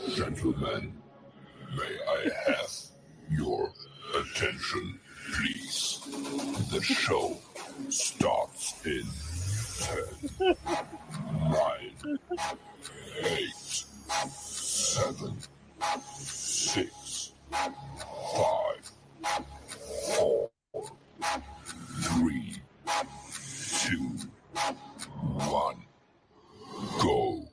Gentlemen, may I have your attention, please? The show starts in 10, 9, 8, 7, 6, 5, 4, 3, 2, 1, go.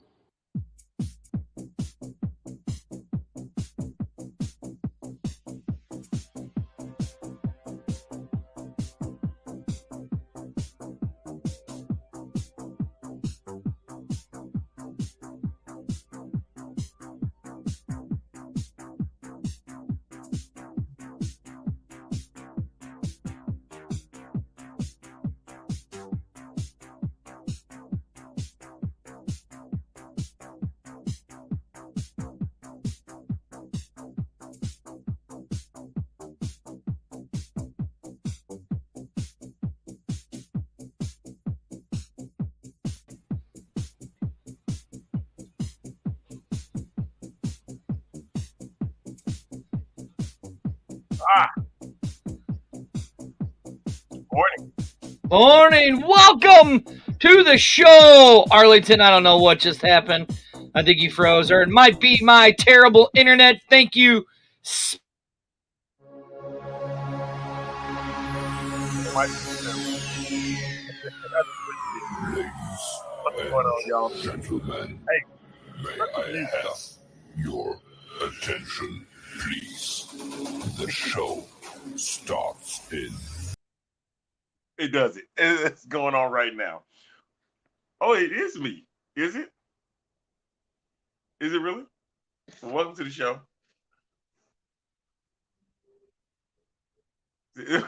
Morning. Welcome to the show, Arlington. I don't know what just happened. I think you froze, or it might be my terrible internet. Thank you. What's going on, y'all? Gentlemen, may I have your attention, please? The show starts in. It does it. It's going on right now. Oh, it is me. Is it? Is it really? Well, welcome to the show. A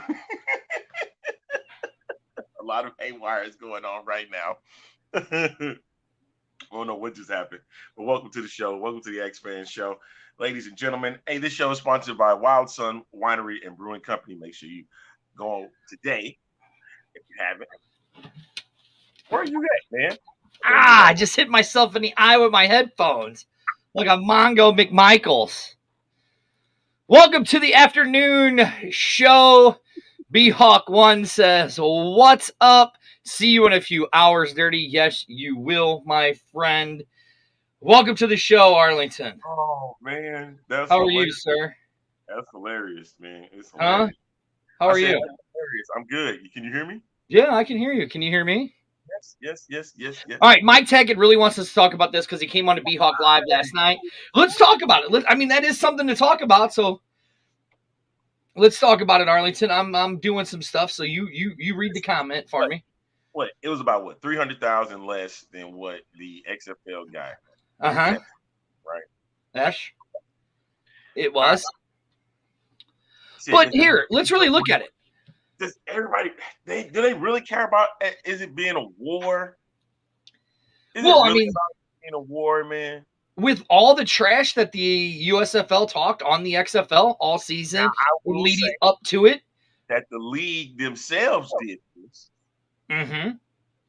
lot of haywire is going on right now. I don't know what just happened, but welcome to the show. Welcome to the X-Fans Show. Ladies and gentlemen, hey, this show is sponsored by Wild Sun Winery and Brewing Company. Make sure you go today if you haven't. Where are you at, man? I just hit myself in the eye with my headphones like a Mongo McMichaels. Welcome to the afternoon show. B-Hawk1 says, what's up? See you in a few hours, Dirty. Yes, you will, my friend. Welcome to the show, Arlington. Oh, man. That's How hilarious. are you, sir? That's hilarious, man. It's hilarious. How are you? That's hilarious. I'm good. Can you hear me? Yeah, I can hear you. Can you hear me? Yes. All right, Mike Taggett really wants us to talk about this because he came on to B-Hawk Live last night. Let's talk about it. I mean, that is something to talk about, so let's talk about it, Arlington. I'm doing some stuff, so you read the comment for me. What? It was about 300,000 less than what the XFL guy. Right. Ash. It was. But here, let's really look at it. Does everybody do they really care about? Is it being a war? Is it really about being a war, man? With all the trash that the USFL talked on the XFL all season, leading up to it, that the league themselves did this. Mm-hmm.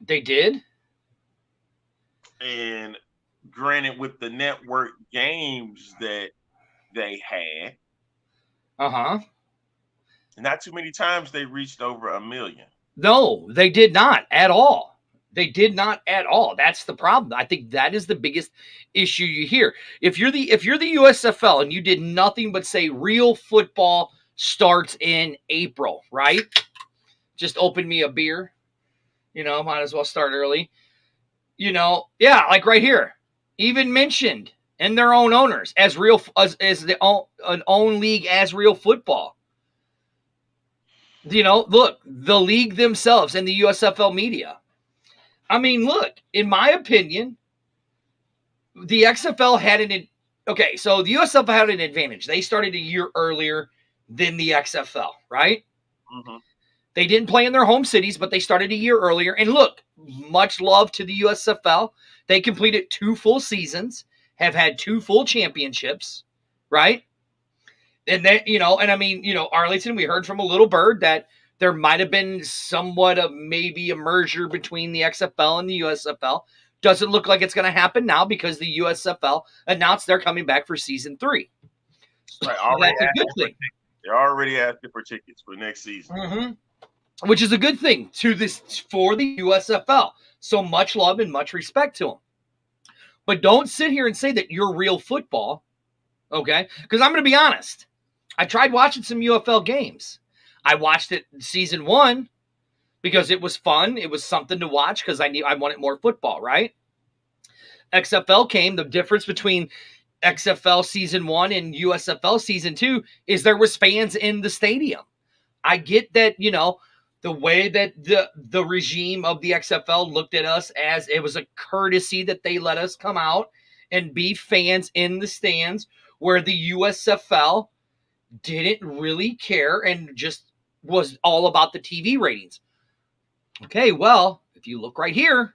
They did. And granted, with the network games that they had, not too many times they reached over 1 million. No, they did not at all. They did not at all. That's the problem. I think that is the biggest issue you hear. If you're the USFL and you did nothing but say real football starts in April, right? Just open me a beer. Might as well start early. Like right here, even mentioned in their own owners as real as an own league as real football. Look, the league themselves and the USFL media. I mean, look, in my opinion, the XFL had so the USFL had an advantage. They started a year earlier than the XFL, right? Mm-hmm. They didn't play in their home cities, but they started a year earlier. And look, much love to the USFL. They completed 2 full seasons, have had 2 full championships, right? And then, and I mean, Arlington, we heard from a little bird that there might have been somewhat of maybe a merger between the XFL and the USFL Doesn't look like it's going to happen now because the USFL announced they're coming back for season 3. Right, that's a good thing. They're already asking for tickets for next season, which is a good thing for the USFL. So much love and much respect to them. But don't sit here and say that you're real football, okay? Because I'm going to be honest. I tried watching some UFL games. I watched it season 1 because it was fun. It was something to watch because I wanted more football, right? XFL came. The difference between XFL season 1 and USFL season 2 is there was fans in the stadium. I get that, the way that the regime of the XFL looked at us as it was a courtesy that they let us come out and be fans in the stands, where the USFL didn't really care and just was all about the TV ratings. Okay, well, if you look right here,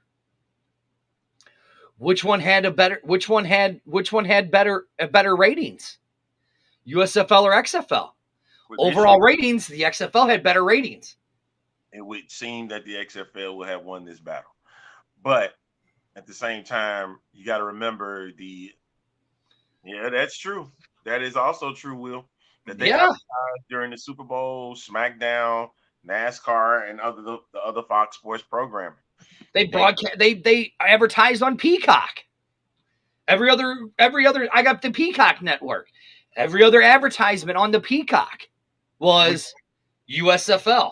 which one had better ratings? USFL or XFL? Overall ratings, the XFL had better ratings. It would seem that the XFL would have won this battle. But at the same time, you got to remember that's true. That is also true, Will. That they advertised during the Super Bowl, SmackDown, NASCAR, and the other Fox Sports programming. They advertised on Peacock. Every other I got the Peacock network. Every other advertisement on the Peacock was USFL.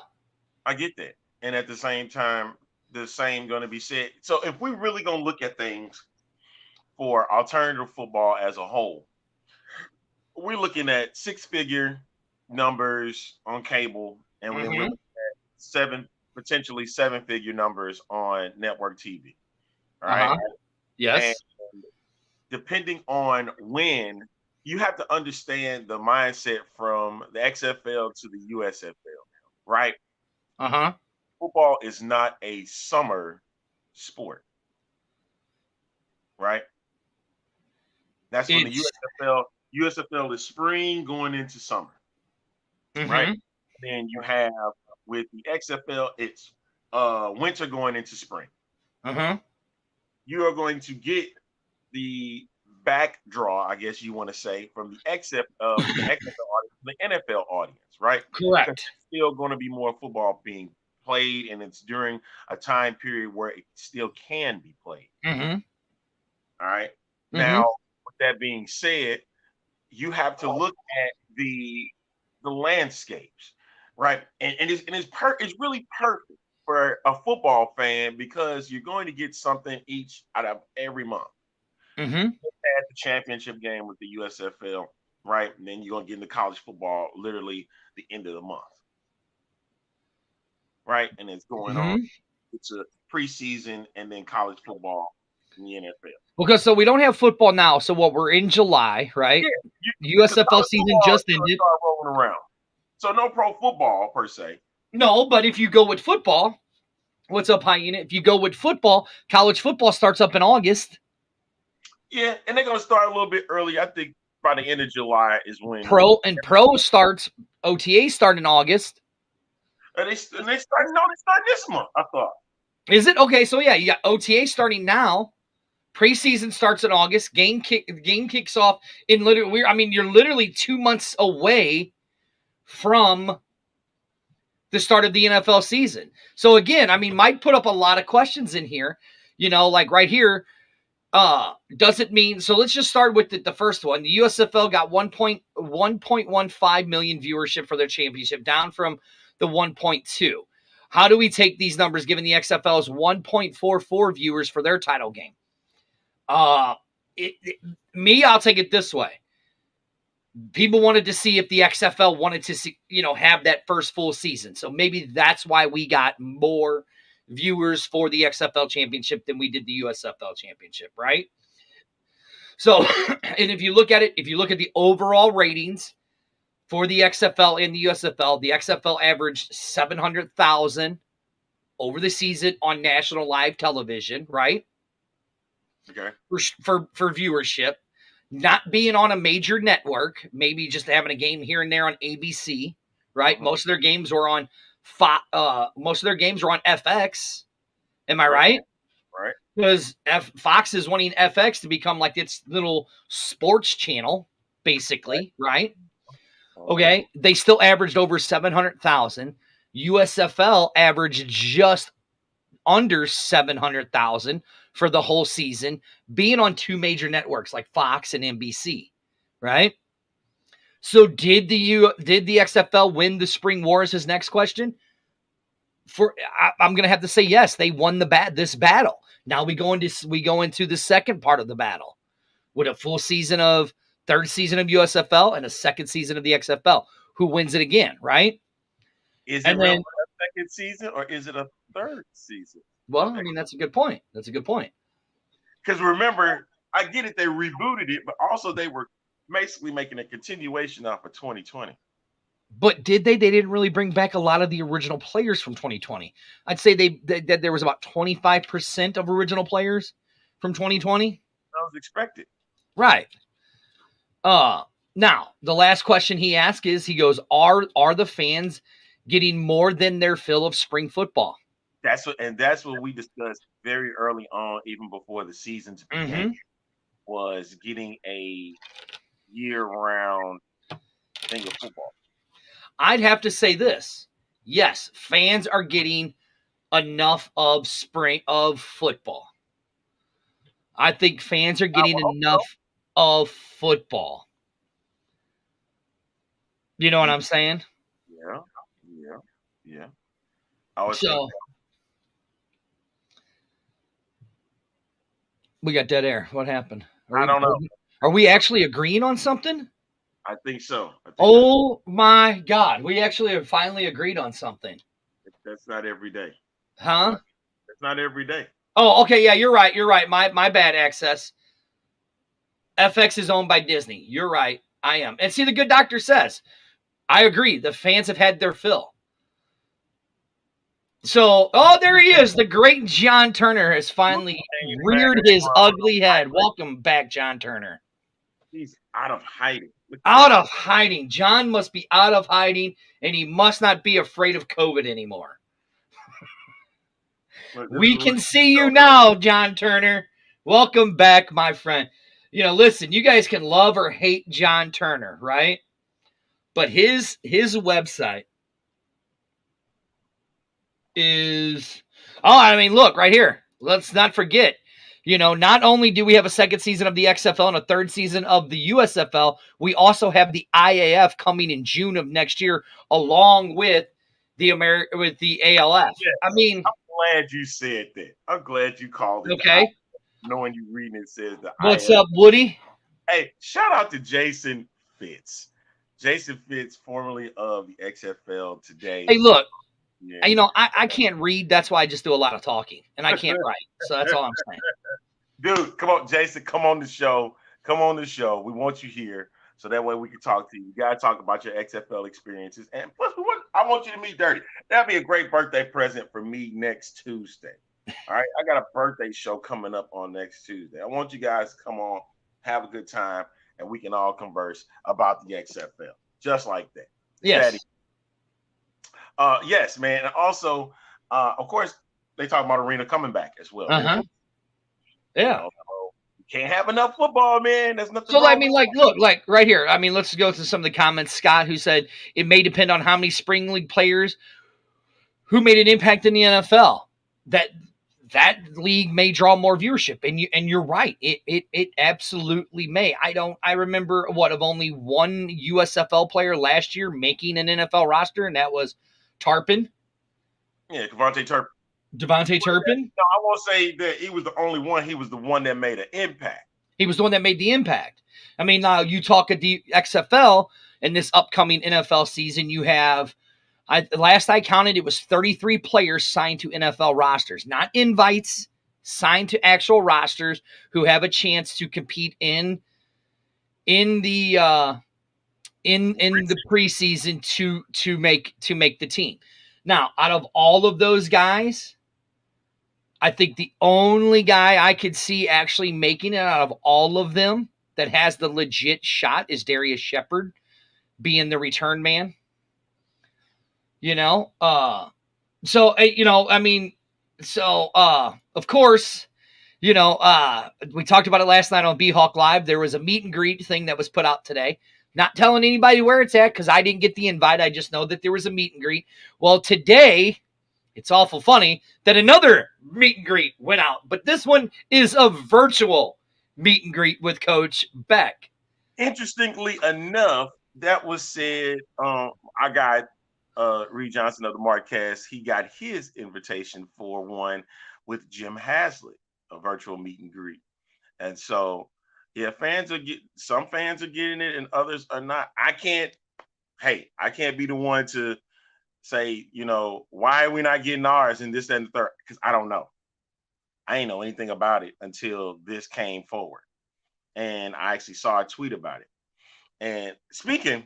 I get that. And at the same time, the same going to be said. So if we really going to look at things for alternative football as a whole, we're looking at 6-figure numbers on cable, and we're looking at potentially 7-figure numbers on network TV. All right. Yes. And depending on when, you have to understand the mindset from the XFL to the USFL, right? Football is not a summer sport, right? That's when the USFL is spring going into summer, right? Then you have with the XFL, it's winter going into spring. You are going to get the backdraw, I guess you want to say, from the XFL audience, the NFL audience, right? Correct. There's still going to be more football being played, and it's during a time period where it still can be played. All right. Now, with that being said, you have to look at the landscapes, right? And it's really perfect for a football fan because you're going to get something each out of every month. At the championship game with the USFL, right? And then you're going to get into college football literally the end of the month, right? And it's going on. It's a preseason and then college football in the NFL. Okay, so we don't have football now. So we're in July, right? Yeah, USFL season just ended. Start rolling around. So no pro football per se. No, but if you go with football, what's up, Hyena? If you go with football, college football starts up in August. Yeah, and they're going to start a little bit early. I think by the end of July is when pro starts. OTA start in August. They start this month, I thought. Is it? Okay, so yeah, you got OTA starting now. Preseason starts in August. Game kicks off in you're literally 2 months away from the start of the NFL season. So again, Mike put up a lot of questions in here. Like right here. Does it mean, so let's just start with the first one. The USFL got 1.15 million viewership for their championship, down from the 1.2. How do we take these numbers given the XFL's 1.44 viewers for their title game? I'll take it this way. People wanted to see if the XFL wanted to see, have that first full season. So maybe that's why we got more viewers for the XFL championship than we did the USFL championship, right? So, and if you look at the overall ratings for the XFL and the XFL averaged 700,000 over the season on national live television, right? Okay. For viewership, not being on a major network, maybe just having a game here and there on ABC, right? Most of their games were on FX. Am I right? Right. because Fox is wanting FX to become like its little sports channel, basically, right? Okay, they still averaged over 700,000. USFL averaged just under 700,000 for the whole season, being on two major networks like Fox and NBC, right? So did the XFL win the spring war? Is his next question. I'm going to have to say yes. They won this battle. Now we go into the second part of the battle with a full season of third season of USFL and a second season of the XFL. Who wins it again, right? Is it really a second season or is it a third season? Well, I mean, that's a good point. Because remember, I get it, they rebooted it, but also they were basically making a continuation off of 2020. But did they? They didn't really bring back a lot of the original players from 2020. I'd say that there was about 25% of original players from 2020. That was expected. Right. Now, the last question he asked is, he goes, are the fans getting more than their fill of spring football? That's what we discussed very early on, even before the seasons began, was getting a year-round thing of football. I'd have to say this. Yes, fans are getting enough of spring of football. I think fans are getting enough of football. You know what I'm saying? Yeah. We got dead air. What happened? I don't know. Are we actually agreeing on something? I think so. My God. We actually have finally agreed on something. That's not every day. Huh? That's not every day. Oh, okay. Yeah, you're right. My bad, Access. FX is owned by Disney. You're right. I am. And see, the good doctor says, I agree. The fans have had their fill. So, there he is. The great John Turner has finally reared his ugly head. Welcome back, John Turner. He's out of hiding. Out of hiding. John must be out of hiding, and he must not be afraid of COVID anymore. We can see you now, John Turner. Welcome back, my friend. Listen, you guys can love or hate John Turner, right? But his website is, look right here. Let's not forget, not only do we have a second season of the XFL and a third season of the USFL, we also have the IAF coming in June of next year, along with the ALF. Yeah. I'm glad you said that. I'm glad you called it. Okay. Knowing you reading it says the What's IAF. up, Woody? Hey, shout out to Jason Fitz. Jason Fitz, formerly of the XFL today. Hey, look. Yeah. I can't read. That's why I just do a lot of talking, and I can't write. So that's all I'm saying. Dude, come on, Jason. Come on the show. We want you here, so that way we can talk to you. You got to talk about your XFL experiences. And plus, I want you to meet Dirty. That'd be a great birthday present for me next Tuesday. All right? I got a birthday show coming up on next Tuesday. I want you guys to come on, have a good time, and we can all converse about the XFL. Just like that. Yes. Yes, man. And also, of course, they talk about Arena coming back as well. Uh-huh. Yeah. You can't have enough football, man. There's nothing. So, look, right here. Let's go to some of the comments. Scott, who said it may depend on how many spring league players who made an impact in the NFL. That league may draw more viewership, and you're right. It absolutely may. I remember of only one USFL player last year making an NFL roster, and that was Turpin. Yeah, DeVonta Turpin. No, I won't say that he was the only one. He was the one that made an impact. He was the one that made the impact. Now you talk at the XFL in this upcoming NFL season, you have, last I counted, it was 33 players signed to NFL rosters, not invites, signed to actual rosters who have a chance to compete in the preseason to make the team. Now, out of all of those guys, I think the only guy I could see actually making it out of all of them that has the legit shot is Darius Shepard being the return man. Of course, You know, we talked about it last night on B-Hawk Live. There was a meet and greet thing that was put out today. Not telling anybody where it's at because I didn't get the invite. I just know that there was a meet and greet. Well, today, it's awful funny that another meet and greet went out. But this one is a virtual meet and greet with Coach Beck. Interestingly enough, that was said, our guy, Reed Johnson of the Marquez, he got his invitation for one with Jim Haslett, a virtual meet and greet. And so, yeah, some fans are getting it and others are not. I can't be the one to say, you know, why are we not getting ours and this, that, and the third? Because I don't know. I ain't know anything about it until this came forward. And I actually saw a tweet about it. And speaking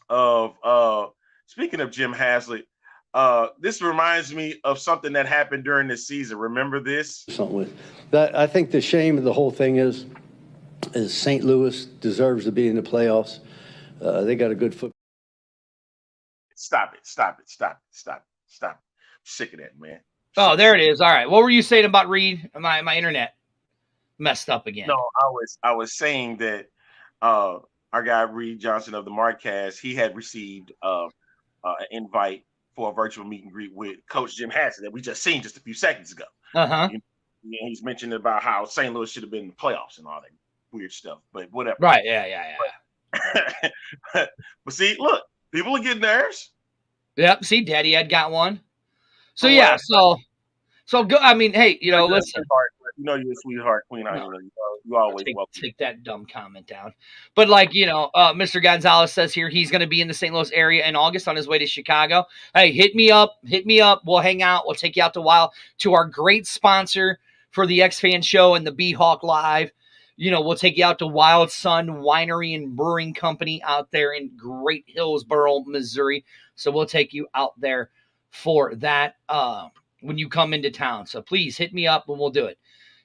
of Jim Haslett, this reminds me of something that happened during this season. Remember this? Something with that. I think the shame of the whole thing is St. Louis deserves to be in the playoffs. They got a good football. Stop it. I'm sick of that, man. Oh, there it is. All right. What were you saying about Reed? My internet messed up again. No, I was saying that our guy Reed Johnson of the Marquez, he had received an invite for a virtual meet and greet with Coach Jim Haslett that we just seen just a few seconds ago. He's mentioned about how St. Louis should have been in the playoffs and all that weird stuff, but whatever. Right? Yeah. But see, look, people are getting theirs. Yep. See, Daddy had got one. So yeah. So go. I mean, hey, you know, listen. You know you're a sweetheart, Queen. No. You always take that dumb comment down. But like, you know, Mr. Gonzalez says here he's going to be in the St. Louis area in August on his way to Chicago. Hey, hit me up. We'll hang out. We'll take you out to our great sponsor for the X-Fan Show and the B-Hawk Live. You know, we'll take you out to Wild Sun Winery and Brewing Company out there in Great Hillsboro, Missouri. So we'll take you out there for that when you come into town. So please hit me up and we'll do it.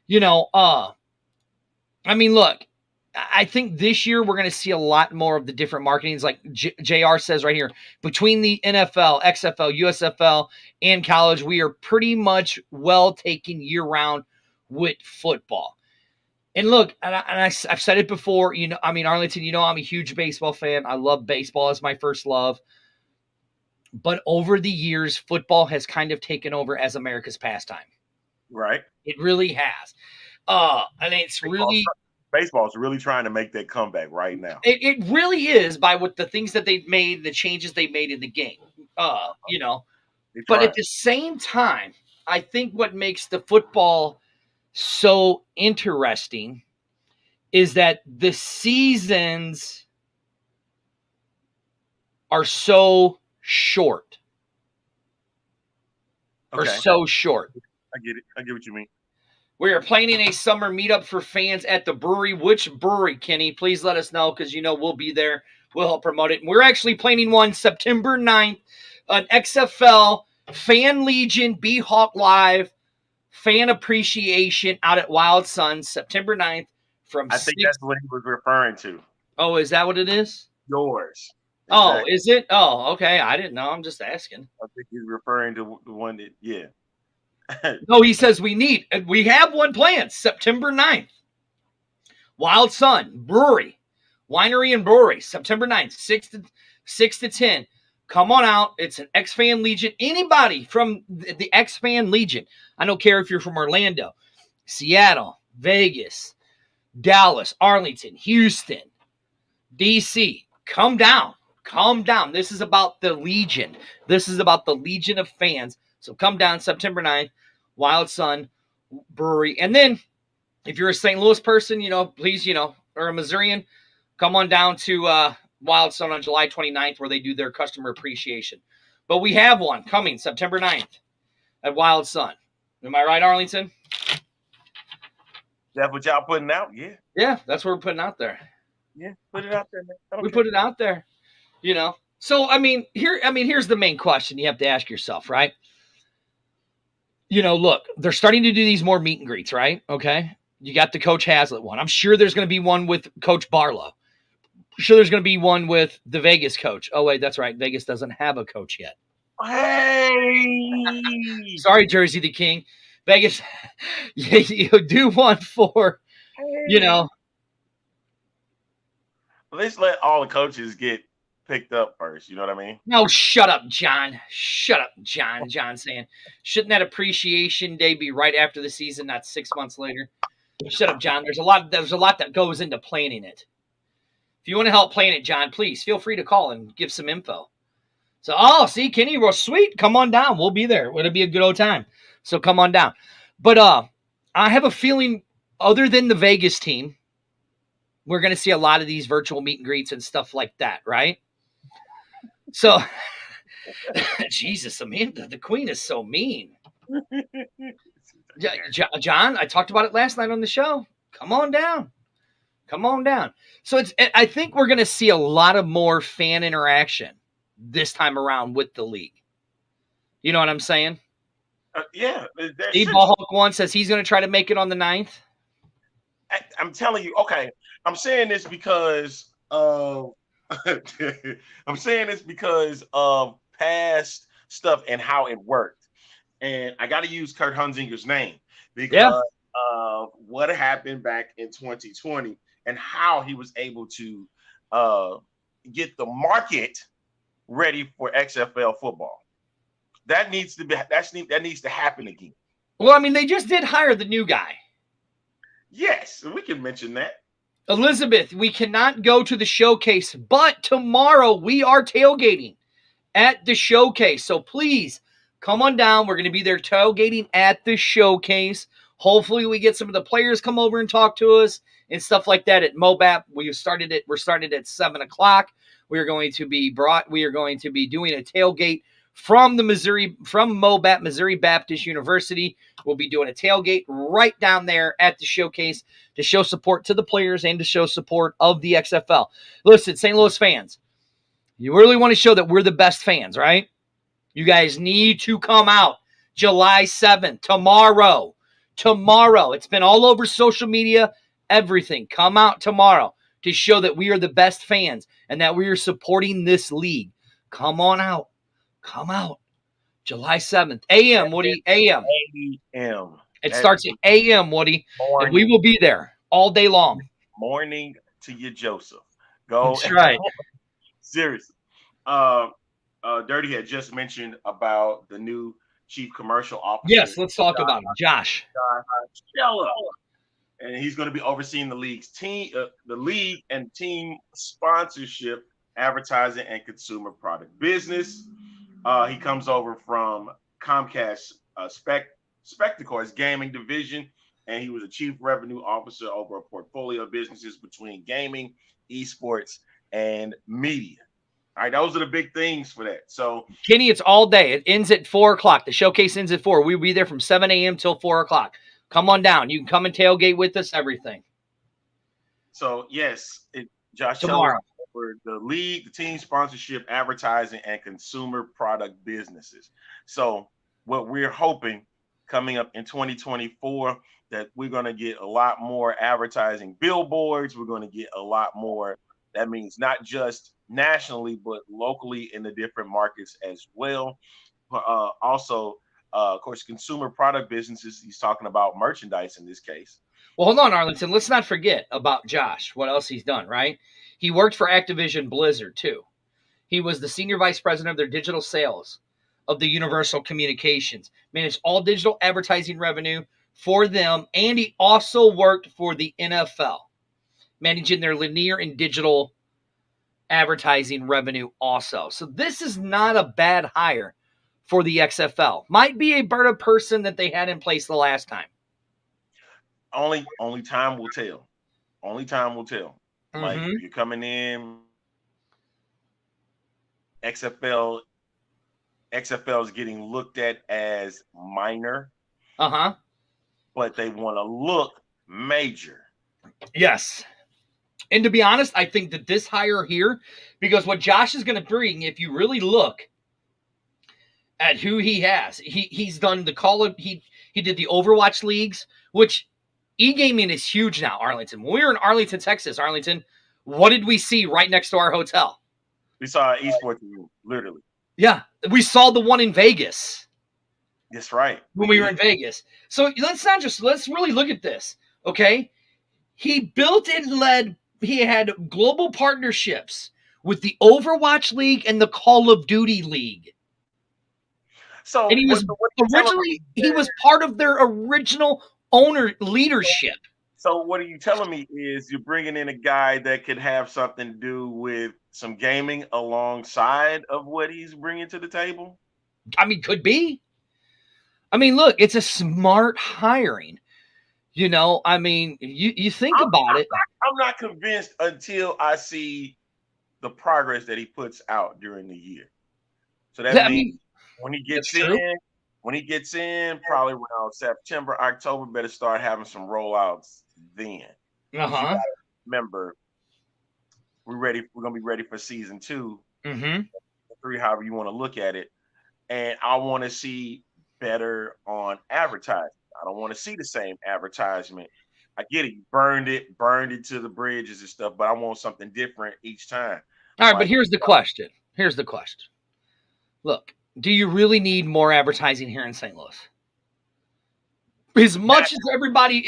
You know, I mean, look, I think this year we're going to see a lot more of the different marketings. Like JR says right here, between the NFL, XFL, USFL, and college, we are pretty much well taken year-round with football. And look, I've said it before, you know, I mean, Arlington, you know, I'm a huge baseball fan. I love baseball as my first love. But over the years, football has kind of taken over as America's pastime. Right. It really has. And it's baseball's really trying to make that comeback right now. It really is by what the things that they've made, the changes they made in the game. You know, but at the same time, I think what makes the football so interesting is that the seasons are so short. Okay. Are so short. I get it. I get what you mean. We are planning a summer meetup for fans at the brewery. Which brewery, Kenny? Please let us know because, you know, we'll be there. We'll help promote it. And we're actually planning one September 9th, an XFL Fan Legion B-Hawk Live fan appreciation out at Wild Sun, September 9th from I think that's what he was referring to. Oh, is that what it is? Yours. Exactly. Oh, is it? Oh, okay. I didn't know. I'm just asking. I think he's referring to the one that, yeah. No, he says we have one planned September 9th. Wild Sun Brewery, Winery and Brewery, September 9th, 6 to 10. Come on out. It's an X-Fan Legion. Anybody from the X-Fan Legion. I don't care if you're from Orlando, Seattle, Vegas, Dallas, Arlington, Houston, DC. Come down. Come down. This is about the Legion. This is about the Legion of fans. So come down September 9th, Wild Sun Brewery. And then if you're a St. Louis person, you know, please, you know, or a Missourian, come on down to Wild Sun on July 29th where they do their customer appreciation. But we have one coming September 9th at Wild Sun. Am I right, Arlington? That's what y'all putting out? Yeah. Yeah, that's what we're putting out there. Yeah, put it out there, man. We put it out there, you know. So, here's the main question you have to ask yourself, right? You know, look, they're starting to do these more meet and greets, right? Okay. You got the Coach Haslett one. I'm sure there's going to be one with Coach Barlow. I'm sure there's going to be one with the Vegas coach. Oh, wait, that's right. Vegas doesn't have a coach yet. Hey! Sorry, Jersey the King. Vegas, you do one for, you know. Let's let all the coaches get picked up first. You know what I mean? No, shut up, John. Shut up, John. John saying, shouldn't that appreciation day be right after the season, not 6 months later? Shut up, John. There's a lot that goes into planning it. If you want to help plan it, John, please feel free to call and give some info. So, see, Kenny, well, sweet. Come on down. We'll be there. It'll be a good old time. So come on down. But I have a feeling, other than the Vegas team, we're going to see a lot of these virtual meet and greets and stuff like that, right? So, Jesus, Amanda, the queen is so mean. John, I talked about it last night on the show. Come on down. Come on down. So I think we're going to see a lot of more fan interaction this time around with the league. You know what I'm saying? Yeah. Steve Ballhawk one says he's going to try to make it on the 9th. I'm telling you, okay. I'm saying this because of past stuff and how it worked. And I got to use Kurt Hunzinger's name because of what happened back in 2020 and how he was able to get the market ready for XFL football. That needs to happen again. Well, I mean, they just did hire the new guy. Yes, we can mention that. Elizabeth, we cannot go to the showcase, but tomorrow we are tailgating at the showcase. So please come on down. We're going to be there tailgating at the showcase. Hopefully we get some of the players come over and talk to us and stuff like that at MOBAP. We're started at 7:00. We are going to be doing a tailgate from MOBAP, Missouri Baptist University. We'll be doing a tailgate right down there at the showcase to show support to the players and to show support of the XFL. Listen, St. Louis fans, you really want to show that we're the best fans, right? You guys need to come out July 7th, tomorrow. It's been all over social media, everything. Come out tomorrow to show that we are the best fans and that we are supporting this league. Come on out. Come out. July 7th. A.M., Woody. A.M. A.M. It starts at A.M., Woody. And we will be there all day long. Morning to you, Joseph. Go. That's right. Seriously. Dirty had just mentioned about the new chief commercial officer. Yes, let's talk about him. Josh. And he's going to be overseeing the league's team, the league and team sponsorship, advertising, and consumer product business. He comes over from Comcast Spectacor's gaming division, and he was a chief revenue officer over a portfolio of businesses between gaming, esports, and media. All right, those are the big things for that. So, Kenny, it's all day. It ends at 4:00. The showcase ends at 4. We'll be there from 7 a.m. till 4:00. Come on down. You can come and tailgate with us, everything. So, yes, Josh tomorrow. For the league, the team sponsorship, advertising, and consumer product businesses. So what we're hoping coming up in 2024, that we're going to get a lot more advertising billboards. We're going to get a lot more. That means not just nationally, but locally in the different markets as well. Also, of course, consumer product businesses. He's talking about merchandise in this case. Well, hold on, Arlington. Let's not forget about Josh. What else he's done, right? He worked for Activision Blizzard, too. He was the senior vice president of their digital sales of the Universal Communications. Managed all digital advertising revenue for them, and he also worked for the NFL, managing their linear and digital advertising revenue also. So this is not a bad hire for the XFL. Might be a better person that they had in place the last time. Only time will tell. Only time will tell. Like, if you're coming in, XFL is getting looked at as minor. But they want to look major. Yes. And to be honest, I think that this hire here, because what Josh is going to bring, if you really look at who he has, he's done he did the Overwatch leagues, which e-gaming is huge now, Arlington. When we were in Arlington, Texas, what did we see right next to our hotel? We saw esports, literally. Yeah, we saw the one in Vegas. That's right. When we were in Vegas. So let's really look at this. Okay. He built and led, he had global partnerships with the Overwatch League and the Call of Duty League. So and he was he was part of their original owner leadership. So what are you telling me is you're bringing in a guy that could have something to do with some gaming alongside of what he's bringing to the table? I mean, could be. I mean, look, it's a smart hiring. You know, I mean, you think about it. I'm not convinced until I see the progress that he puts out during the year. So that means when he gets in, probably around September, October, better start having some rollouts then. Uh-huh. Remember, we're gonna be ready for season 2, 3, however you want to look at it. And I want to see better on advertising. I don't want to see the same advertisement. I get it, you burned it to the bridges and stuff, but I want something different each time. All right, but here's the question. Look, do you really need more advertising here in St. Louis? As much as everybody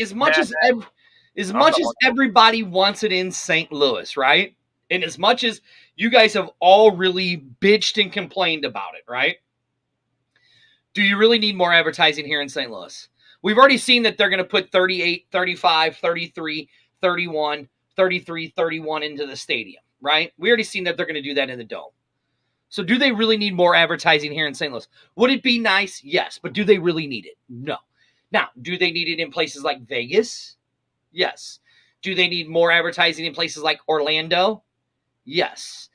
wants it in St. Louis, right? And as much as you guys have all really bitched and complained about it, right? Do you really need more advertising here in St. Louis? We've already seen that they're going to put 38, 35, 33, 31, 33, 31 into the stadium, right? We already seen that they're going to do that in the Dome. So do they really need more advertising here in St. Louis? Would it be nice? Yes. But do they really need it? No. Now, do they need it in places like Vegas? Yes. Do they need more advertising in places like Orlando? Yes.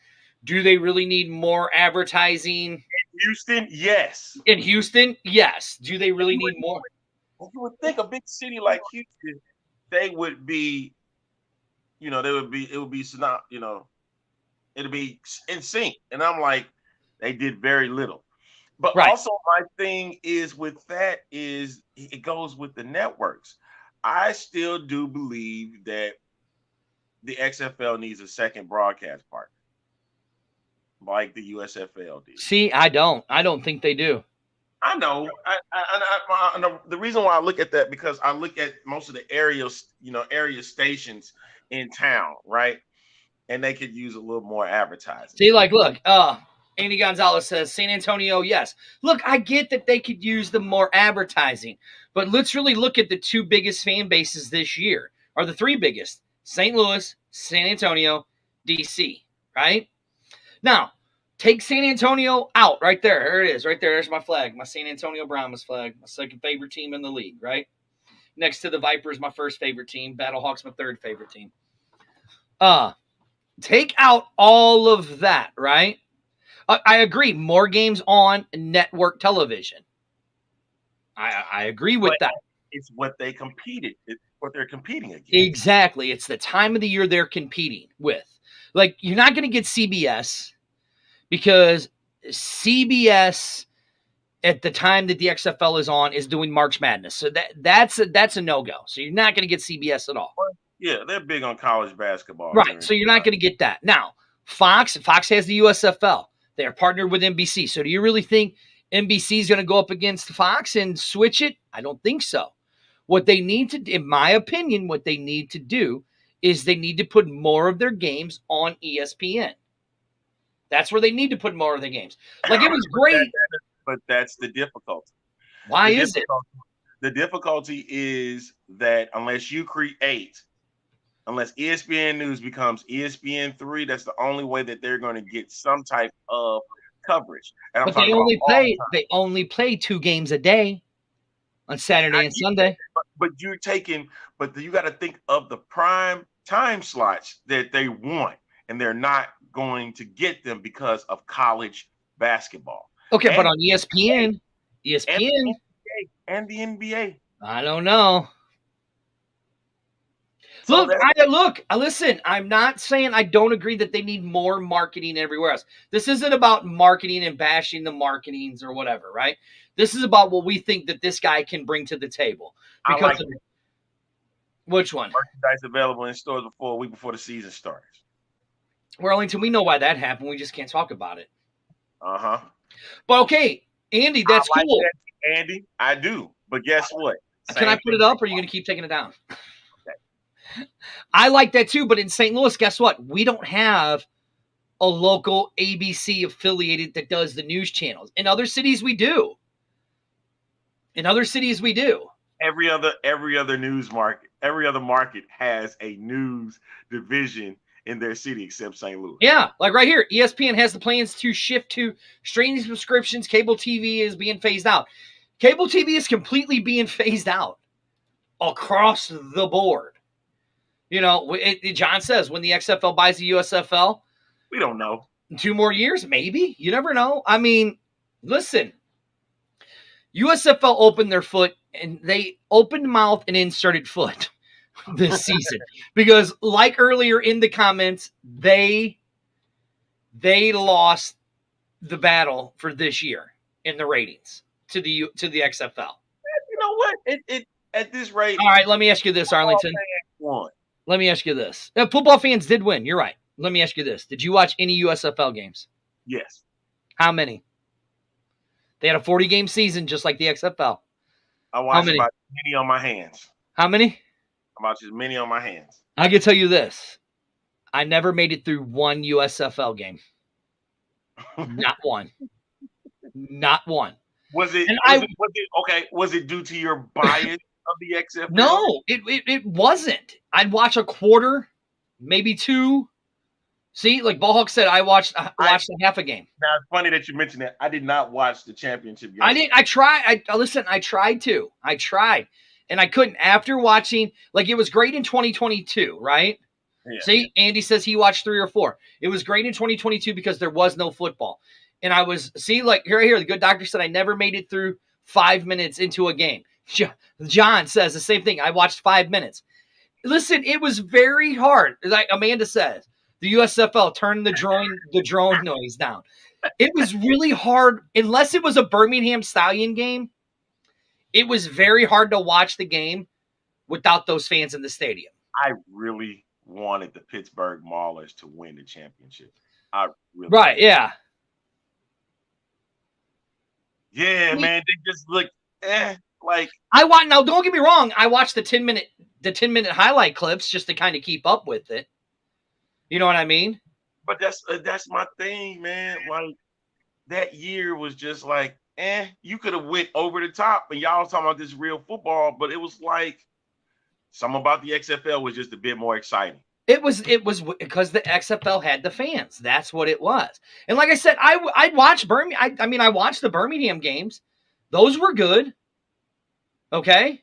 Do they really need more advertising in Houston? Yes. In Houston? Yes. Do they really need more? You would think a big city like Houston, it would be in sync. And I'm like, they did very little. But also my thing is with that is it goes with the networks. I still do believe that the XFL needs a second broadcast partner, like the USFL did. See, I don't think they do. I know. I know. The reason why I look at that because I look at most of the area stations in town, right? And they could use a little more advertising. See, like, look, Andy Gonzalez says San Antonio, yes. Look, I get that they could use the more advertising, but let's really look at the two biggest fan bases this year, or the three biggest: St. Louis, San Antonio, DC. Right now. Take San Antonio out right there. There it is. Right there. There's my flag. My San Antonio Brahmas flag. My second favorite team in the league, right? Next to the Vipers, my first favorite team. Battlehawks, my third favorite team. Take out all of that, right? I agree. More games on network television. I agree with that. It's what they competed. It's what they're competing against. Exactly. It's the time of the year they're competing with. Like, you're not going to get CBS. Because CBS at the time that the XFL is on is doing March Madness. So that's a no-go. So you're not going to get CBS at all. Yeah, they're big on college basketball. Right. So you're not going to get that. Now, Fox has the USFL. They're partnered with NBC. So do you really think NBC is going to go up against Fox and switch it? I don't think so. What they need to, in my opinion, what they need to do is they need to put more of their games on ESPN. That's where they need to put more of the games. Like, it was great. But that's the difficulty. Why is it? The difficulty is that unless ESPN News becomes ESPN3, that's the only way that they're going to get some type of coverage. And but they only play 2 games a day on Saturday and Sunday. But you got to think of the prime time slots that they want, and they're not going to get them because of college basketball. Okay, but on ESPN and the NBA. I don't know. So listen, I'm not saying I don't agree that they need more marketing everywhere else. This isn't about marketing and bashing the marketings or whatever, right? This is about what we think that this guy can bring to the table. Because which one? Merchandise available in stores a week before the season starts. Wellington, we know why that happened. We just can't talk about it. Uh-huh. But okay, Andy, that's cool. Andy, I do. But guess what? Can I put it up, or are you going to keep taking it down? Okay. I like that too, but in St. Louis, guess what? We don't have a local ABC affiliated that does the news channels. In other cities, we do. Every other news market, every other market has a news division in their city except St. Louis. Yeah, like right here, ESPN has the plans to shift to streaming subscriptions. Cable TV is being phased out. Cable TV is completely being phased out across the board. You know, John says when the XFL buys the USFL, we don't know. 2 more years, maybe. You never know. I mean, listen, USFL opened their foot, and they opened mouth and inserted foot this season because, like earlier in the comments, they lost the battle for this year in the ratings to the XFL. You know what? It at this rate. All right, let me ask you this, Arlington. Let me ask you this. Football fans did win. You're right. Let me ask you this. Did you watch any USFL games? Yes. How many? They had a 40-game season just like the XFL. I watched about as many on my hands. How many? About as many on my hands. I can tell you this. I never made it through one USFL game. Not one. Not one. Was it due to your bias of the XFL? No, it wasn't. I'd watch a quarter, maybe 2. See, like Ballhawk said, I watched half a game. Now it's funny that you mentioned that. I did not watch the championship game. I didn't. I tried. I tried to. I tried, and I couldn't. After watching, like, it was great in 2022, right? Yeah. See, Andy says he watched 3 or 4. It was great in 2022 because there was no football, and I was like here. The good doctor said I never made it through 5 minutes into a game. John says the same thing. I watched 5 minutes. Listen, it was very hard. Like Amanda says. The USFL turned the drone noise down. It was really hard. Unless it was a Birmingham Stallion game, it was very hard to watch the game without those fans in the stadium. I really wanted the Pittsburgh Maulers to win the championship. Right, yeah. Yeah, man. They just look like now don't get me wrong, I watched the 10-minute highlight clips just to kind of keep up with it. You know what I mean? But that's my thing, man. Like, that year was just like, you could have went over the top, and y'all was talking about this real football, but it was like something about the XFL was just a bit more exciting. It was because the XFL had the fans. That's what it was. And like I said, I'd watch Birmingham. I watched the Birmingham games. Those were good. Okay.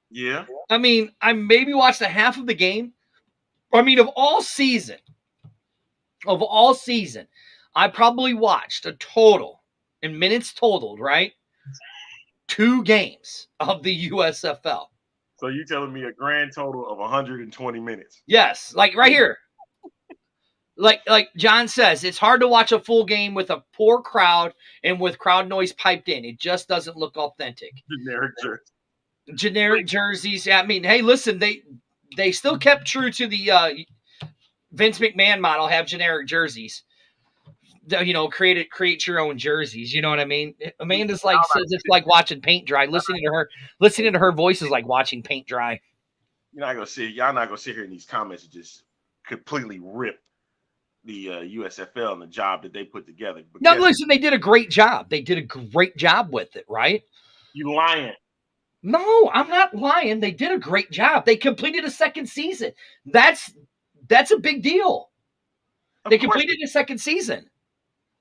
Yeah. I mean, I maybe watched a half of the game. I mean, of all season, I probably watched a total, in minutes totaled, right? 2 games of the USFL. So you telling me a grand total of 120 minutes? Yes, like right here. Like John says, it's hard to watch a full game with a poor crowd and with crowd noise piped in. It just doesn't look authentic. Generic jerseys. I mean, hey, listen, they still kept true to the Vince McMahon model, have generic jerseys. You know, create your own jerseys. You know what I mean? Amanda's like says it's like watching paint dry. Listening to her voice is like watching paint dry. Y'all not gonna sit here in these comments and just completely rip the USFL and the job that they put together. But no, listen, they did a great job. They did a great job with it, right? You lying. No, I'm not lying. They did a great job. They completed a second season. That's a big deal. They completed a second season.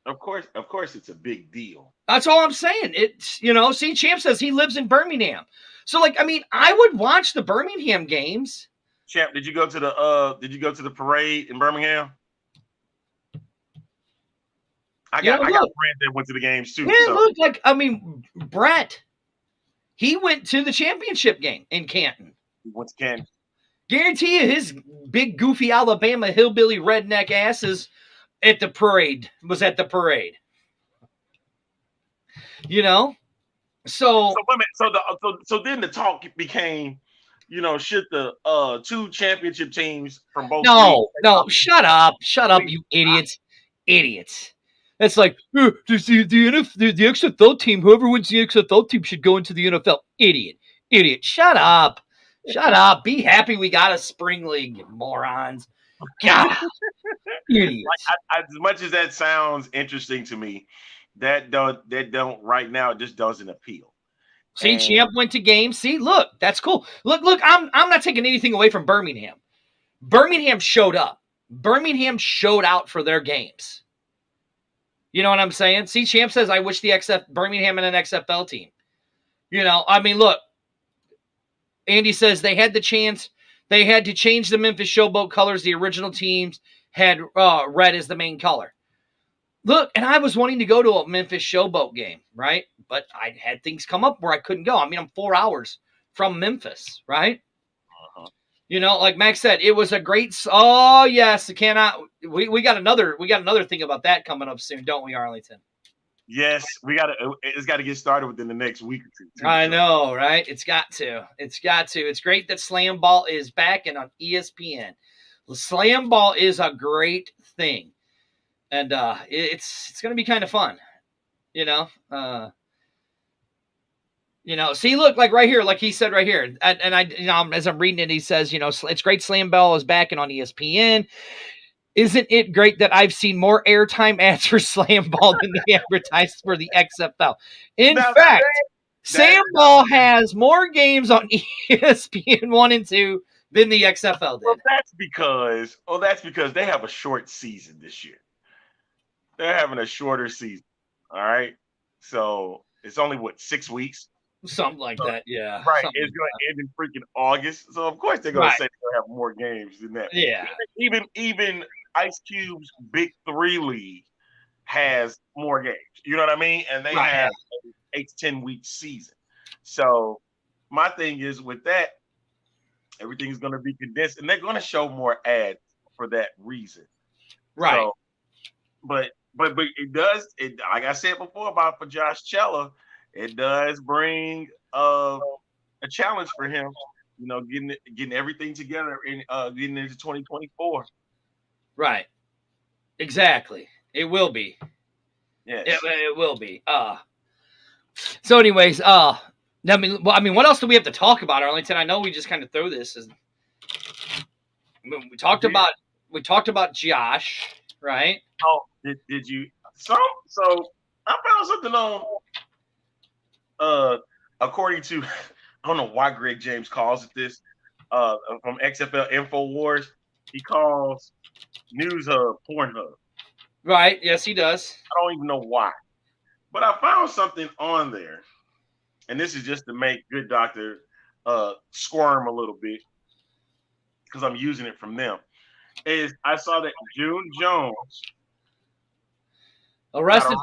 Of course, it's a big deal. That's all I'm saying. It's, you know, see, Champ says he lives in Birmingham. So, like, I mean, I would watch the Birmingham games. Champ, did you go to the parade in Birmingham? I got friends that went to the games too. Yeah, so. Look, like, I mean, Brett. He went to the championship game in Canton. He went to Canton. Guarantee you his big, goofy Alabama hillbilly redneck asses was at the parade. You know? So then the talk became, you know, should the 2 championship teams from both No, shut up, you idiots. It's like the XFL team, whoever wins the XFL team should go into the NFL. Idiot. Shut up. Be happy we got a spring league, you morons. God, idiots. As much as that sounds interesting to me, that don't right now, it just doesn't appeal. See, Champ went to games. See, look, that's cool. Look, I'm not taking anything away from Birmingham. Birmingham showed up. Birmingham showed out for their games. You know what I'm saying? See, Champ says, I wish the Birmingham and an XFL team. You know, I mean, look, Andy says they had the chance. They had to change the Memphis Showboat colors. The original teams had red as the main color. Look, and I was wanting to go to a Memphis Showboat game, right? But I had things come up where I couldn't go. I mean, I'm 4 hours from Memphis, right? Uh-huh. You know, like Max said, it was a great. Oh yes, cannot. We got another thing about that coming up soon, don't we, Arlington? Yes, it's got to get started within the next week or two. I know, right? It's got to. It's great that Slam Ball is back and on ESPN. Slam Ball is a great thing, and it's going to be kind of fun, you know. See, look, like right here, like he said right here, and I, as I'm reading it, he says, it's great Slam Ball is back and on ESPN. Isn't it great that I've seen more airtime ads for Slam Ball than they advertised for the XFL? In fact, Slam Ball has more games on ESPN 1 and 2 than the XFL did. Well, that's because they have a short season this year. They're having a shorter season. All right. So it's only 6 weeks? Something like that, yeah. Right. It's going to end in freaking August. So of course they're going to say they'll have more games than that. Yeah. Even Ice Cube's Big 3 League has more games. You know what I mean? And they have an 8 to 10 week season. So my thing is with that, everything's going to be condensed, and they're going to show more ads for that reason. Right. So, but it does. Like I said before for Josh Cella, it does bring a challenge for him. Getting everything together and getting into 2024. Right. Exactly. It will be. Yes. It will be. So anyways, what else do we have to talk about, Arlington? I know we just kind of throw this we talked about Josh, right? Oh, did you so I found something on according to I don't know why Greg James calls it this from XFL InfoWars. He calls News Hub Pornhub. Right. Yes, he does. I don't even know why. But I found something on there, and this is just to make Good Doctor squirm a little bit because I'm using it from them. I saw that June Jones arrested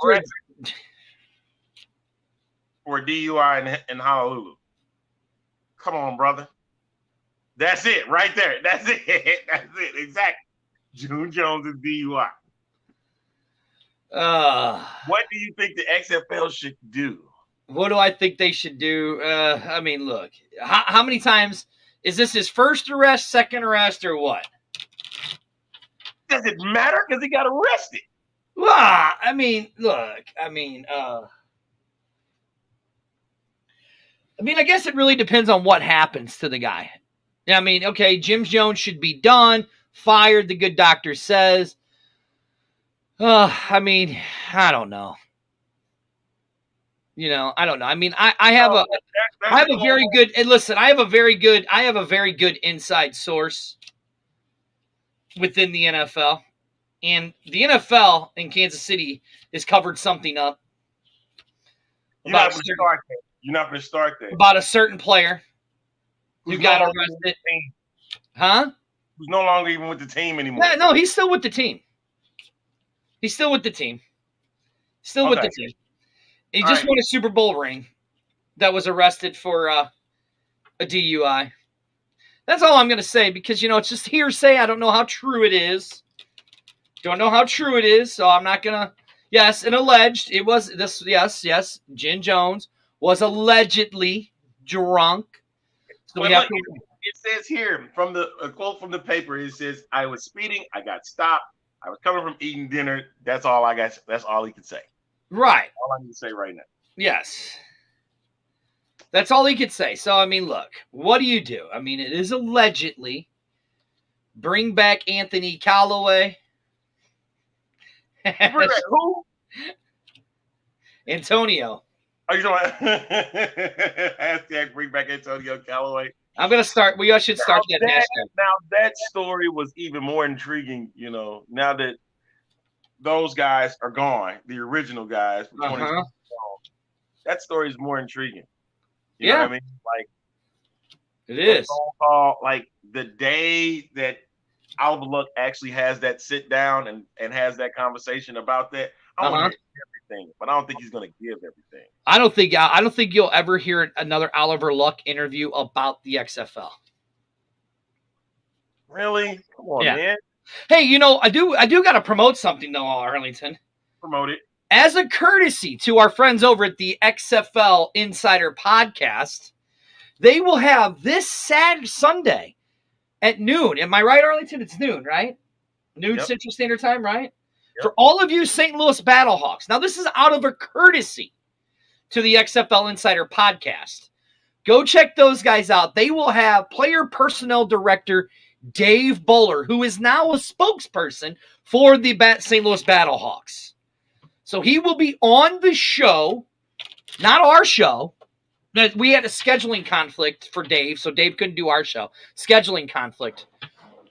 for DUI in Honolulu. Come on, brother. That's it right there. That's it. Exactly. June Jones is DUI. What do you think the XFL should do? What do I think they should do? I mean, look, how many times is this his first arrest, second arrest, or what? Does it matter? Because he got arrested. Well, I mean, look, I guess it really depends on what happens to the guy. I mean, okay, Jim Jones should be done, fired, the Good Doctor says. I mean, I don't know. I don't know. I mean, I have a very good, and listen, I have a very good inside source within the NFL. And the NFL in Kansas City has covered something up. You're not going to start that. About a certain player who got arrested. Huh? Who's no longer even with the team anymore. Yeah, no, he's still with the team. With the team. He just won a Super Bowl ring that was arrested for a DUI. That's all I'm going to say because, it's just hearsay. I don't know how true it is. So I'm not going to. Yes, and alleged. It was this. Yes. Jim Jones was allegedly drunk. So it says here from a quote from the paper. It says, "I was speeding. I got stopped. I was coming from eating dinner. That's all I got. That's all he could say. Right. All I need to say right now. Yes. That's all he could say. So, I mean, look, what do you do? I mean, it is allegedly bring back Anthony Callaway. Bring back who? Antonio. Are you talking about hashtag bring back Antonio Callaway? I'm going to start. We should start that hashtag. Now, that story was even more intriguing, now that those guys are gone, the original guys. That story is more intriguing. You know what I mean? Like, it is. Phone call, like the day that Alba Luck actually has that sit down and has that conversation about that. I want to hear everything, but I don't think he's going to give everything. I don't think you'll ever hear another Oliver Luck interview about the XFL. Really? Come on, man. Hey, I do got to promote something though, Arlington. Promote it. As a courtesy to our friends over at the XFL Insider Podcast, they will have this Sunday at noon. Am I right, Arlington? It's noon, right? Noon Central Standard Time, right? Yep. For all of you St. Louis Battlehawks. Now, this is out of a courtesy to the XFL Insider Podcast. Go check those guys out. They will have player personnel director Dave Bowler, who is now a spokesperson for the St. Louis Battlehawks. So he will be on the show, not our show. We had a scheduling conflict for Dave, so Dave couldn't do our show. Scheduling conflict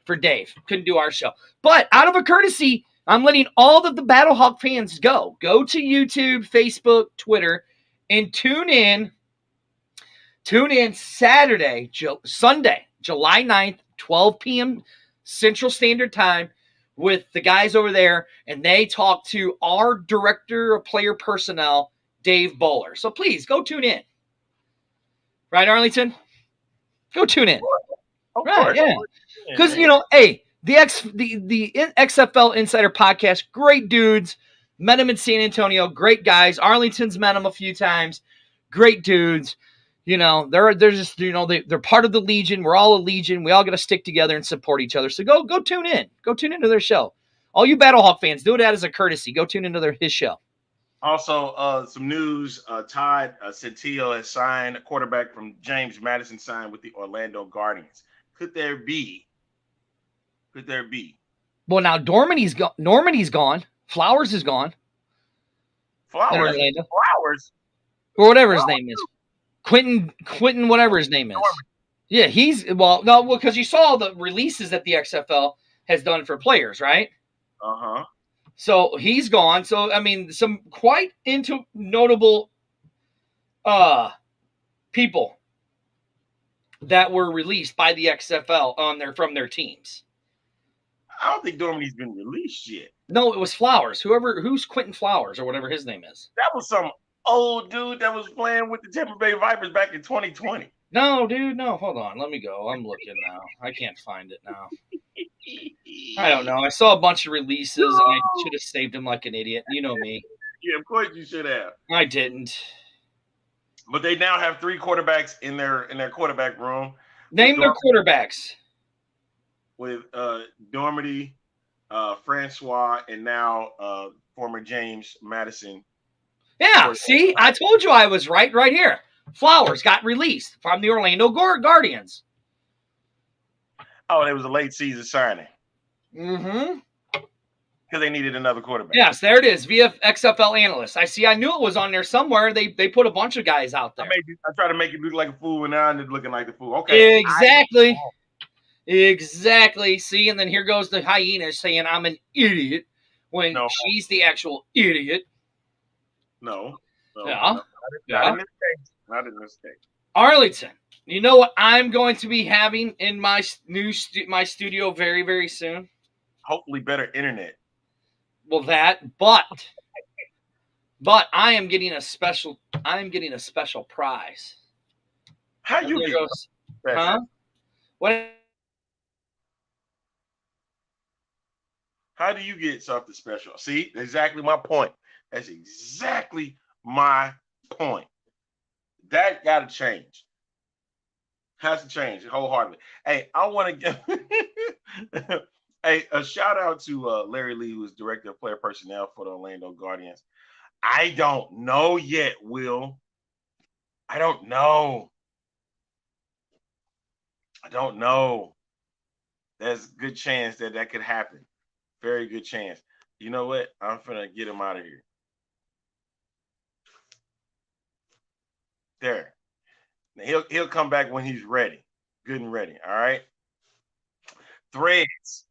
for Dave. Couldn't do our show. But out of a courtesy, I'm letting all of the Battlehawk fans go. Go to YouTube, Facebook, Twitter, and tune in Sunday, July 9th, 12 p.m. Central Standard Time with the guys over there, and they talk to our director of player personnel, Dave Bowler. So please, go tune in. Right, Arlington? Go tune in. Of course. Yeah. Because, hey, the XFL Insider Podcast, great dudes. Met them in San Antonio, great guys. Arlington's met them a few times. Great dudes. They're just, they're part of the Legion. We're all a Legion. We all got to stick together and support each other. So go tune in. Go tune into their show. All you Battlehawk fans, do it as a courtesy. Go tune into his show. Also, some news. Todd Centillo has signed a quarterback from James Madison, signed with the Orlando Guardians. Could there be? Well, now Normandy's gone. Flowers is gone. Flowers? Or whatever his name is. Quentin, whatever his name is. Yeah, because you saw the releases that the XFL has done for players, right? Uh-huh. So he's gone. So, I mean, some quite notable people that were released by the XFL from their teams. I don't think Dormany's been released yet. No, it was Flowers. Who's Quentin Flowers or whatever his name is. That was some old dude that was playing with the Tampa Bay Vipers back in 2020. No, dude, no. Hold on. Let me go. I'm looking now. I can't find it now. I don't know. I saw a bunch of releases, and I should have saved them like an idiot. You know me. Yeah, of course you should have. I didn't. But they now have 3 quarterbacks in their quarterback room. Name their quarterbacks. With Dormady, Francois, and now former James Madison. Yeah, see? I told you I was right here. Flowers got released from the Orlando Guardians. Oh, it was a late season signing. Mm-hmm. Because they needed another quarterback. Yes, there it is. XFL analyst. I knew it was on there somewhere. They put a bunch of guys out there. I try to make it look like a fool, and now it's looking like a fool. Okay. Exactly. See, and then here goes the hyena saying I'm an idiot when she's the actual idiot. No. Yeah. Not in this case. Arlington, you know what I'm going to be having in my new my studio very, very soon? Hopefully better internet. Well, but I am getting a special prize. How you get special? Huh? What? How do you get something special? See, exactly my point. That's exactly my point. That got to change. Has to change wholeheartedly. Hey, I want to get. Hey, a shout out to Larry Lee, who is director of player personnel for the Orlando Guardians. I don't know yet, Will. I don't know. There's a good chance that could happen. Very good chance. You know what? I'm finna get him out of here. There. He'll come back when he's ready. Good and ready. All right. Threads.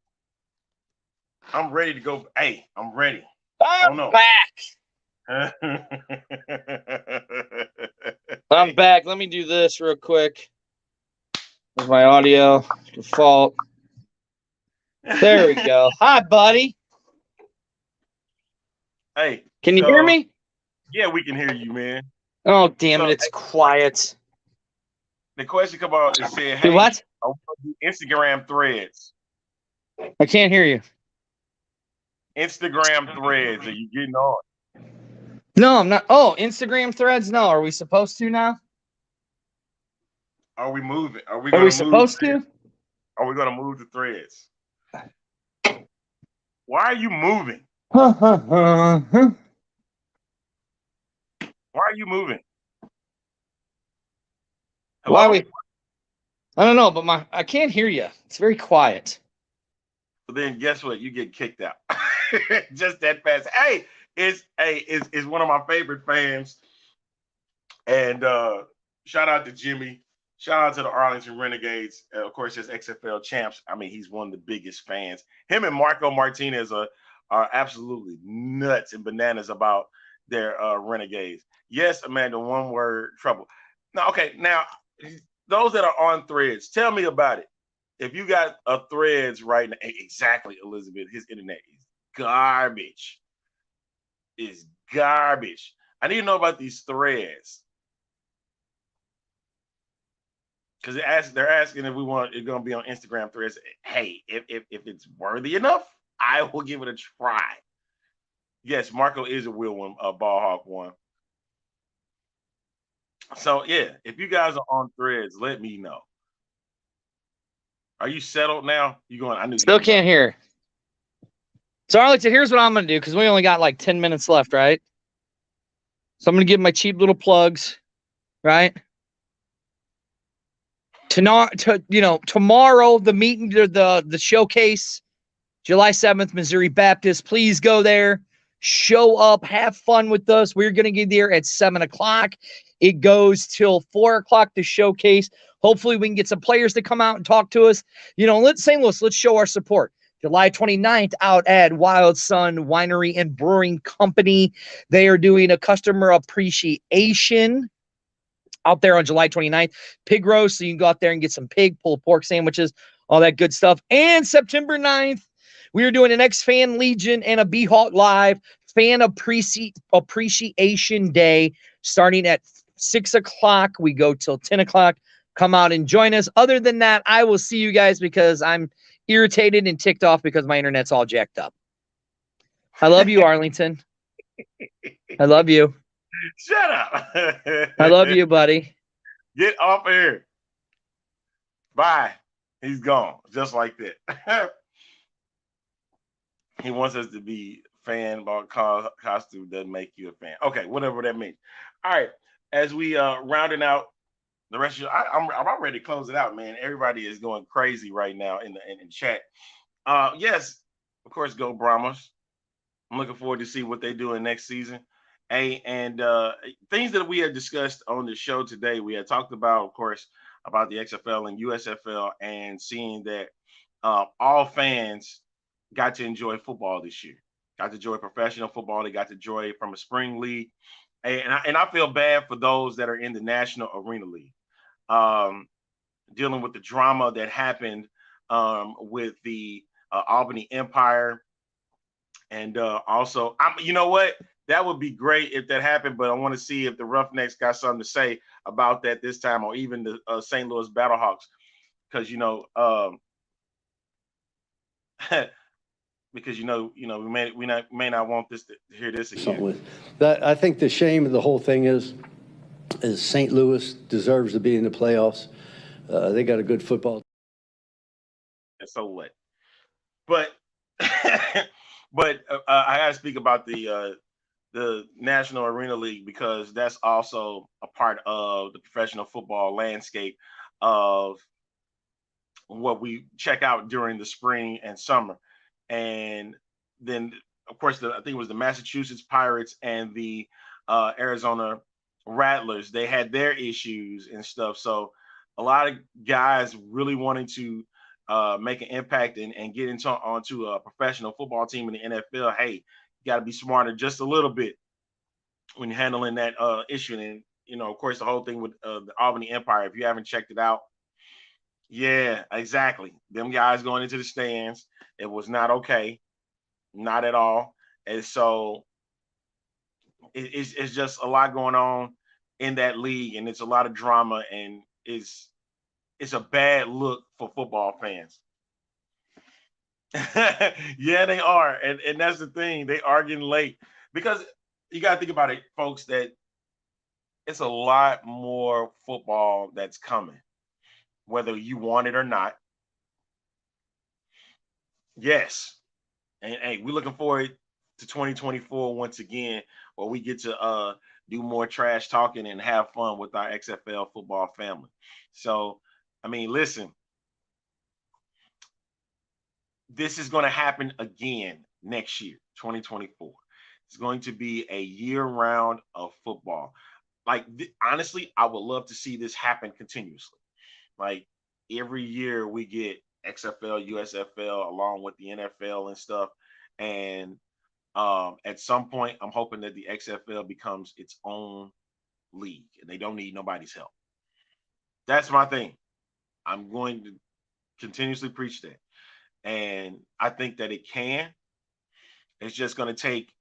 I'm ready to go. Hey, I'm ready. I'm back. I'm back. Let me do this real quick. With my audio default. There we go. Hi, buddy. Hey. Can you hear me? Yeah, we can hear you, man. Oh, damn it. It's quiet. The question come out and said, hey, what? I want to do Instagram threads. I can't hear you. Instagram threads. Are you getting on? No, I'm not. Oh, Instagram threads? No. Are we supposed to now? Are we moving? Are we supposed to? Are we going to move the threads? Why are you moving? Why are you moving? Hello? Why we? I don't know, but I can't hear you. It's very quiet. Well, then guess what? You get kicked out. Just that fast. Hey, it's one of my favorite fans. And shout out to Jimmy. Shout out to the Arlington Renegades. Of course, as XFL champs. I mean, he's one of the biggest fans. Him and Marco Martinez are absolutely nuts and bananas about their Renegades. Yes, Amanda, one word, trouble. Now, okay, now, those that are on threads, tell me about it. If you got a threads right now, exactly, Elizabeth, his internet is garbage. It's garbage. I need to know about these threads. Because they're asking if we want it going to be on Instagram threads. Hey, if it's worthy enough, I will give it a try. Yes, Marco is a real one, a ball hawk one. So yeah, if you guys are on threads, let me know. Are you settled now? You going? I knew still can't hear. So Arlington, here's what I'm going to do because we only got like 10 minutes left, right? So I'm going to give my cheap little plugs, right? Tomorrow, the meeting, the showcase, July 7th, Missouri Baptist. Please go there, show up, have fun with us. We're going to get there at 7:00. It goes till 4:00 to showcase. Hopefully, we can get some players to come out and talk to us. St. Louis, let's show our support. July 29th, out at Wild Sun Winery and Brewing Company. They are doing a customer appreciation out there on July 29th. Pig roast, so you can go out there and get some pig, pulled pork sandwiches, all that good stuff. And September 9th, we are doing an X-Fan Legion and a B-Hawk Live Fan Appreciation Day starting at 6:00. We go till 10:00. Come out and join us. Other than that, I will see you guys because I'm irritated and ticked off because my internet's all jacked up. I love you, Arlington. I love you. Shut up. I love you, buddy. Get off here. Bye. He's gone. Just like that. He wants us to be fan about costume doesn't make you a fan. Okay, whatever that means. All right. As we rounding out the rest of I'm ready to close it out, man. Everybody is going crazy right now in chat. Yes, of course, go Brahmas. I'm looking forward to see what they do in next season. And things that we had discussed on the show today, we had talked about, of course, about the XFL and USFL and seeing that all fans got to enjoy football this year, got to enjoy professional football. They got to enjoy it from a spring league. And I feel bad for those that are in the National Arena League, dealing with the drama that happened with the Albany Empire. And also, you know what? That would be great if that happened, but I want to see if the Roughnecks got something to say about that this time, or even the St. Louis Battlehawks, because because we may not want this to hear this again. That I think the shame of the whole thing is St. Louis deserves to be in the playoffs. They got a good football. And so what? But but I got to speak about the National Arena League, because that's also a part of the professional football landscape of what we check out during the spring and summer. And then, of course, I think it was the Massachusetts Pirates and the Arizona Rattlers. They had their issues and stuff. So a lot of guys really wanting to make an impact and get onto a professional football team in the NFL. Hey, you got to be smarter just a little bit when you're handling that issue. And, you know, of course, the whole thing with the Albany Empire, if you haven't checked it out, yeah, exactly. Them guys going into the stands, it was not okay, not at all. And so it's just a lot going on in that league, and it's a lot of drama, and it's a bad look for football fans. Yeah, they are, and that's the thing. They are getting late, because you got to think about it, folks, that it's a lot more football that's coming, whether you want it or not. Yes. And hey, we're looking forward to 2024 once again, where we get to do more trash talking and have fun with our XFL football family. So, I mean, listen, this is going to happen again next year, 2024. It's going to be a year round of football. Like, honestly, I would love to see this happen continuously. Like, every year we get XFL, USFL, along with the NFL and stuff. And at some point, I'm hoping that the XFL becomes its own league and they don't need nobody's help. That's my thing. I'm going to continuously preach that. And I think that it can. It's just going to take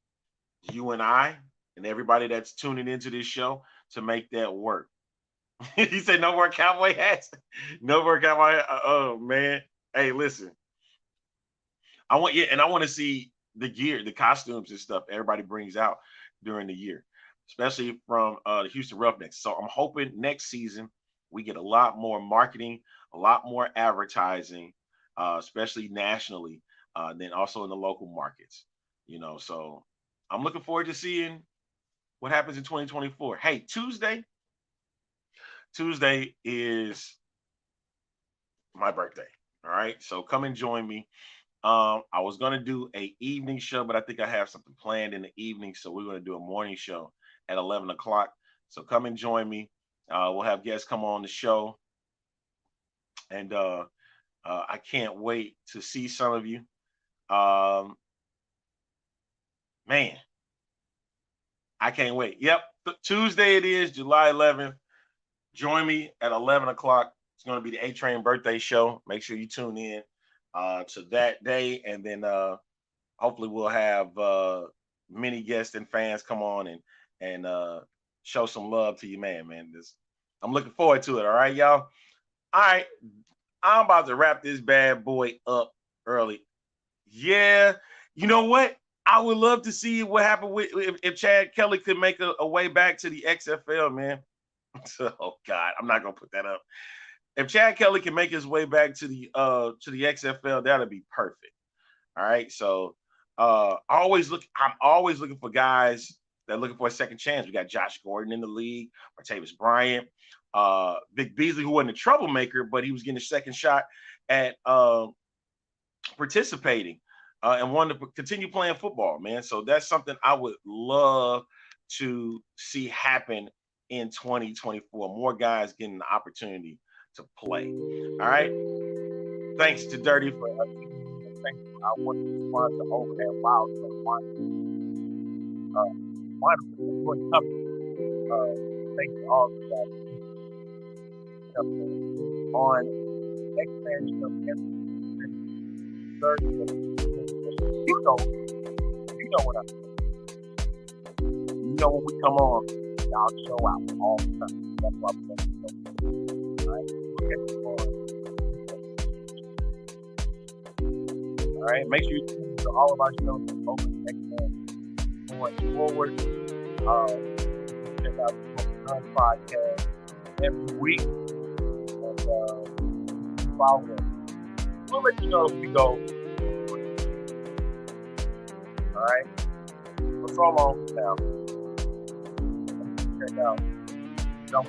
you and I and everybody that's tuning into this show to make that work. He said, no more cowboy hats. No more cowboy. Oh, man. Hey, listen. I want to see the gear, the costumes and stuff everybody brings out during the year, especially from the Houston Roughnecks. So I'm hoping next season we get a lot more marketing, a lot more advertising, especially nationally, then also in the local markets. You know, so I'm looking forward to seeing what happens in 2024. Hey, Tuesday is my birthday. All right. So come and join me. I was going to do an evening show, but I think I have something planned in the evening. So we're going to do a morning show at 11 o'clock. So come and join me. We'll have guests come on the show. And I can't wait to see some of you. Man, I can't wait. Yep. Tuesday it is, July 11th. Join me at 11 o'clock. It's going to be the A-Train birthday show. Make sure you tune in to that day. And then hopefully we'll have many guests and fans come on and show some love to you, man. I'm looking forward to it. All right, y'all. All right. I'm about to wrap this bad boy up early. Yeah. You know what? I would love to see what happened if Chad Kelly could make a way back to the XFL, man. Oh God, I'm not gonna put that up. If Chad Kelly can make his way back to the XFL, that'll be perfect. All right. So I'm always looking for guys that are looking for a second chance. We got Josh Gordon in the league, Martavis Bryant, Vic Beasley, who wasn't a troublemaker, but he was getting a second shot at participating and wanted to continue playing football, man. So that's something I would love to see happen in 2024. More guys getting the opportunity to play. All right. Thanks to Dirty for I want to sponsor over at Wild thank you all for that. On expansion of you know what I'm saying. You know when we come on, y'all show out all the time. That's why we're going to do. All right. All right. Make sure you tune to all of our shows over next month. Going forward, check out the podcast every week. And follow us. We'll let you know if we go All right. Well, so long now. Check out. Don't